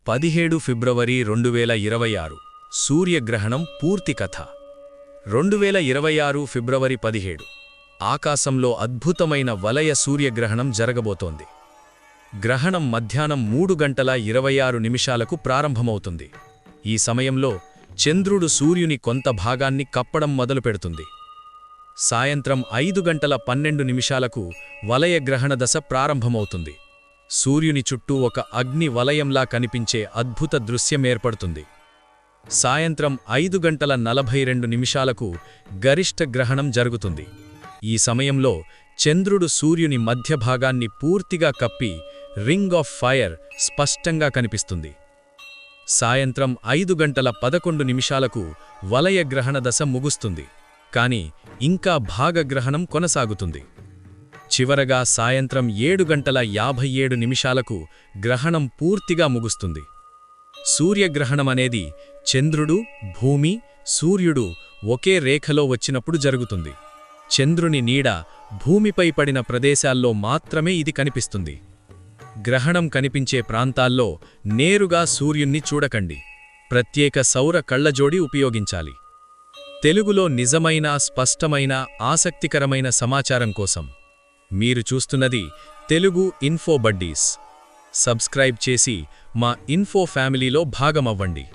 17 ఫిబ్రవరి 2026 సూర్యగ్రహణం పూర్తి కథ 2026 ఫిబ్రవరి 17 ఆకాశంలో అద్భుతమైన వలయ సూర్యగ్రహణం జరగబోతోంది. గ్రహణం మధ్యాహ్నం 3:26 ప్రారంభమవుతుంది. ఈ సమయంలో చంద్రుడు సూర్యుని కొంత భాగాన్ని కప్పడం మొదలుపెడుతుంది. సాయంత్రం 5:12 వలయ గ్రహణ దశ ప్రారంభమవుతుంది. సూర్యుని చుట్టూ ఒక అగ్ని వలయంలా కనిపించే అద్భుత దృశ్యం ఏర్పడుతుంది. సాయంత్రం 5:42 గరిష్ట గ్రహణం జరుగుతుంది. ఈ సమయంలో చంద్రుడు సూర్యుని మధ్యభాగాన్ని పూర్తిగా కప్పి రింగ్ ఆఫ్ ఫైర్ స్పష్టంగా కనిపిస్తుంది. సాయంత్రం 5:11 వలయ గ్రహణ దశ ముగుస్తుంది. కాని ఇంకా భాగగ్రహణం కొనసాగుతుంది. చివరగా సాయంత్రం 7:57 గ్రహణం పూర్తిగా ముగుస్తుంది. సూర్యగ్రహణమనేది చంద్రుడు, భూమి, సూర్యుడు ఒకే రేఖలో వచ్చినప్పుడు జరుగుతుంది. చంద్రుని నీడ భూమిపై పడిన ప్రదేశాల్లో మాత్రమే ఇది కనిపిస్తుంది. గ్రహణం కనిపించే ప్రాంతాల్లో నేరుగా సూర్యుణ్ణి చూడకండి. ప్రత్యేక సౌర కళ్లజోడి ఉపయోగించాలి. తెలుగులో నిజమైన, స్పష్టమైన, ఆసక్తికరమైన సమాచారం కోసం మీరు చూస్తున్నది తెలుగు ఇన్ఫో బడ్డీస్. సబ్స్క్రైబ్ చేసి మా ఇన్ఫో ఫ్యామిలీలో భాగమవ్వండి.